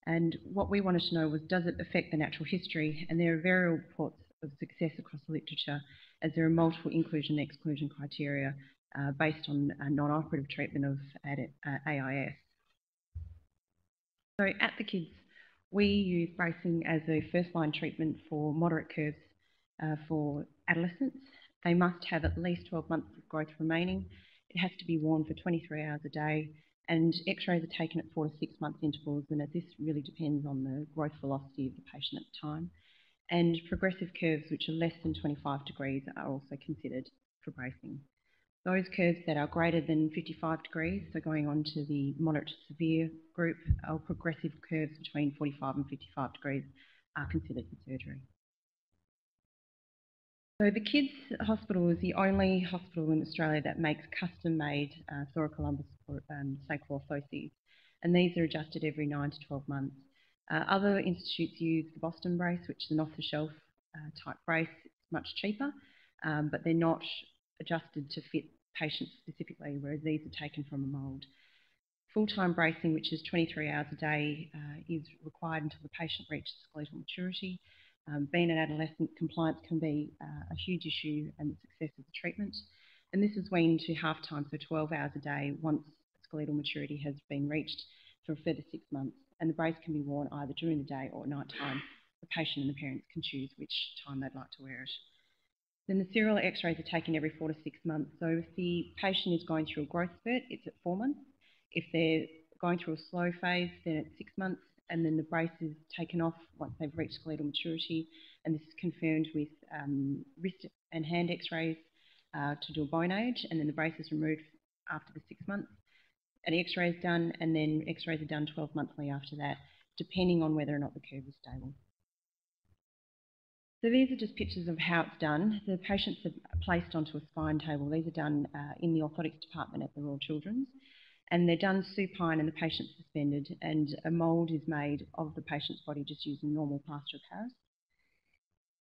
And what we wanted to know was, does it affect the natural history? And there are variable reports of success across the literature, as there are multiple inclusion and exclusion criteria based on non-operative treatment of AIS. So at the Kids, we use bracing as a first-line treatment for moderate curves for adolescents. They must have at least 12 months of growth remaining. It has to be worn for 23 hours a day, and x-rays are taken at 4 to 6 month intervals, and this really depends on the growth velocity of the patient at the time. And progressive curves, which are less than 25 degrees, are also considered for bracing. Those curves that are greater than 55 degrees, so going on to the moderate to severe group, or progressive curves between 45 and 55 degrees, are considered for surgery. So the Kids Hospital is the only hospital in Australia that makes custom-made thoracolumbar sacral orthoses, and these are adjusted every 9 to 12 months. Other institutes use the Boston brace, which is an off-the-shelf type brace. It's much cheaper, but they're not adjusted to fit patients specifically, whereas these are taken from a mould. Full-time bracing, which is 23 hours a day, is required until the patient reaches skeletal maturity. Being an adolescent, compliance can be a huge issue and the success of the treatment. And this is weaned to half-time, so 12 hours a day, once skeletal maturity has been reached for a further 6 months. And the brace can be worn either during the day or at night time. The patient and the parents can choose which time they'd like to wear it. Then the serial x-rays are taken every 4 to 6 months. So if the patient is going through a growth spurt, it's at 4 months. If they're going through a slow phase, then it's 6 months. And then the brace is taken off once they've reached skeletal maturity. And this is confirmed with wrist and hand x-rays to do a bone age. And then the brace is removed after the 6 months. An x-ray is done, and then x-rays are done 12 monthly after that, depending on whether or not the curve is stable. So these are just pictures of how it's done. The patients are placed onto a spine table. These are done in the orthotics department at the Royal Children's, and they're done supine and the patient's suspended, and a mould is made of the patient's body just using normal plaster of Paris.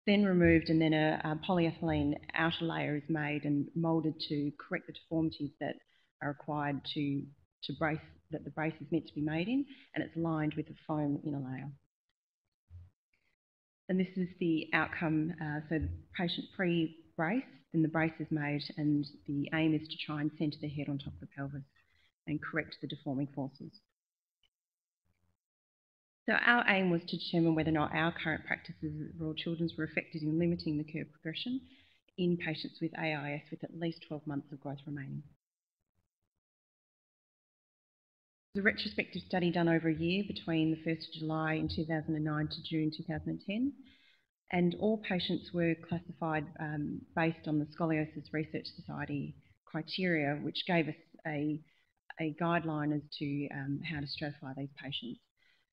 Then removed, and then a polyethylene outer layer is made and moulded to correct the deformities that are required to brace, that the brace is meant to be made in, and it's lined with a foam inner layer. And this is the outcome. So the patient pre-brace, then the brace is made, and the aim is to try and centre the head on top of the pelvis and correct the deforming forces. So our aim was to determine whether or not our current practices at Royal Children's were effective in limiting the curve progression in patients with AIS with at least 12 months of growth remaining. The retrospective study done over a year between the 1st of July in 2009 to June 2010, and all patients were classified based on the Scoliosis Research Society criteria, which gave us a guideline as to how to stratify these patients.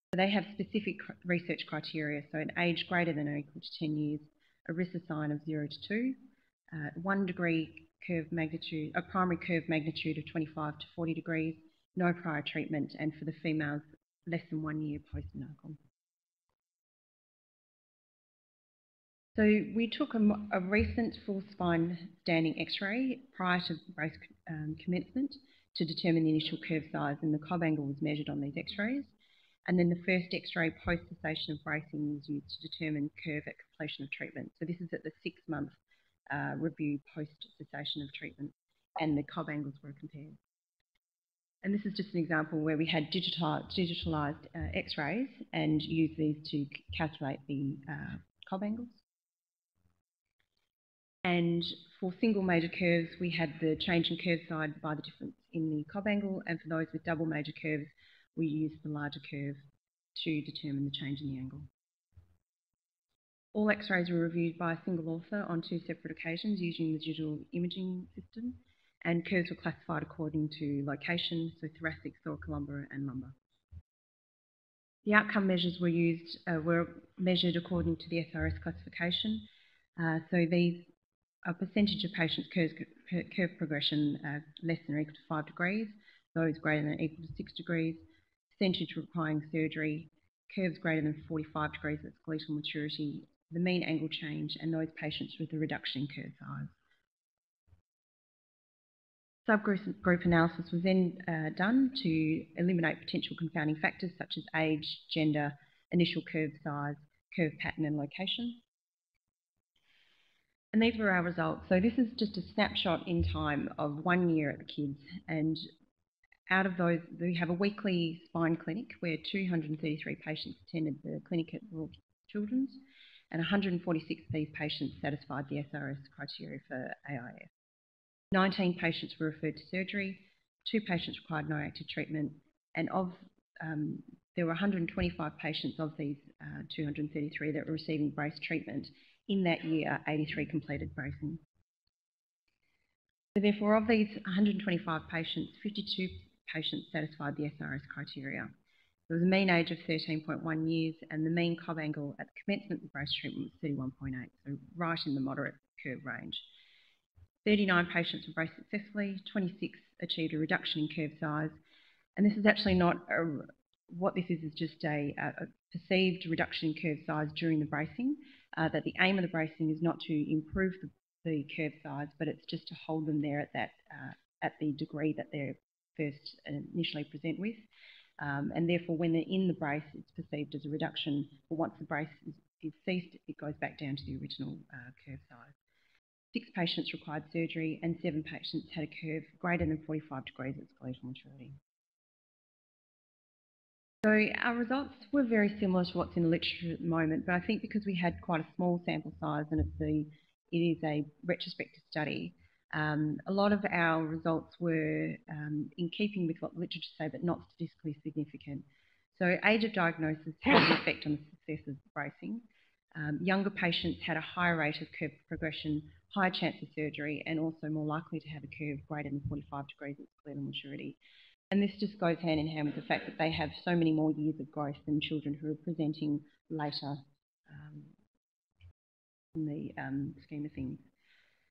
So they have specific research criteria, so an age greater than or equal to 10 years, a risk sign of 0 to 2, 1 degree curve magnitude, a primary curve magnitude of 25 to 40 degrees, no prior treatment, and for the females, less than 1 year post-menarche. So we took a recent full spine standing x-ray prior to brace commencement to determine the initial curve size, and the cob angle was measured on these x-rays. And then the first x-ray post-cessation of bracing was used to determine curve at completion of treatment. So this is at the 6-month review post-cessation of treatment, and the cob angles were compared. And this is just an example where we had digitalised x-rays and used these to calculate the cob angles. And for single major curves, we had the change in curve size by the difference in the cob angle, and for those with double major curves, we used the larger curve to determine the change in the angle. All x-rays were reviewed by a single author on 2 separate occasions using the digital imaging system, and curves were classified according to location, so thoracic, thoracolumbar and lumbar. The outcome measures were measured according to the SRS classification. So these are percentage of patients' curve progression less than or equal to 5 degrees, those greater than or equal to 6 degrees, percentage requiring surgery, curves greater than 45 degrees at skeletal maturity, the mean angle change, and those patients with a reduction in curve size. Subgroup analysis was then done to eliminate potential confounding factors such as age, gender, initial curve size, curve pattern and location. And these were our results. So this is just a snapshot in time of 1 year at the kids. And out of those, we have a weekly spine clinic where 233 patients attended the clinic at Royal Children's, and 146 of these patients satisfied the SRS criteria for AIF. 19 patients were referred to surgery, 2 patients required no active treatment, and there were 125 patients of these 233 that were receiving brace treatment. In that year, 83 completed bracing. So therefore, of these 125 patients, 52 patients satisfied the SRS criteria. There was a mean age of 13.1 years, and the mean cob angle at the commencement of brace treatment was 31.8, so right in the moderate curve range. 39 patients were braced successfully, 26 achieved a reduction in curve size, and this is actually not what this is just a perceived reduction in curve size during the bracing, that the aim of the bracing is not to improve the curve size, but it's just to hold them there at the degree that they're first initially present with. And therefore, when they're in the brace, it's perceived as a reduction, but once the brace is ceased, it goes back down to the original curve size. 6 patients required surgery, and 7 patients had a curve greater than 45 degrees at skeletal maturity. So our results were very similar to what's in the literature at the moment, but I think because we had quite a small sample size and it is a retrospective study, a lot of our results were in keeping with what the literature say, but not statistically significant. So age of diagnosis had an effect on the success of bracing. Younger patients had a higher rate of curve progression, higher chance of surgery, and also more likely to have a curve greater than 45 degrees at skeletal maturity. And this just goes hand in hand with the fact that they have so many more years of growth than children who are presenting later in the scheme of things.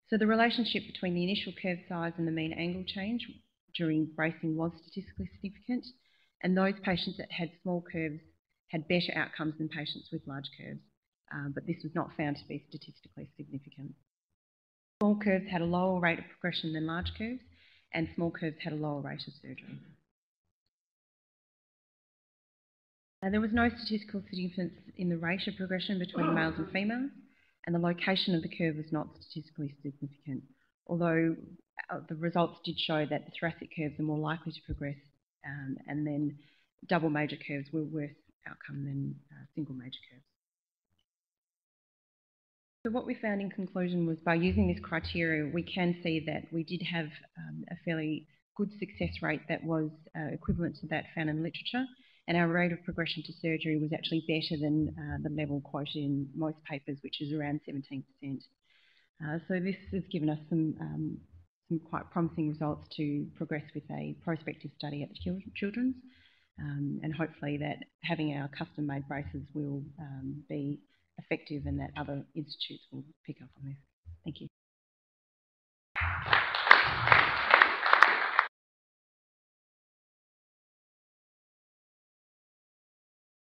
So the relationship between the initial curve size and the mean angle change during bracing was statistically significant, and those patients that had small curves had better outcomes than patients with large curves, but this was not found to be statistically significant. Small curves had a lower rate of progression than large curves, and small curves had a lower rate of surgery. There was no statistical significance in the rate of progression between males and females, and the location of the curve was not statistically significant, although the results did show that the thoracic curves are more likely to progress, and then double major curves were worse outcome than single major curves. So what we found in conclusion was by using this criteria, we can see that we did have a fairly good success rate that was equivalent to that found in literature, and our rate of progression to surgery was actually better than the level quoted in most papers, which is around 17%. So this has given us some quite promising results to progress with a prospective study at the Children's, and hopefully that having our custom-made braces will be effective and that other institutes will pick up on this. Thank you.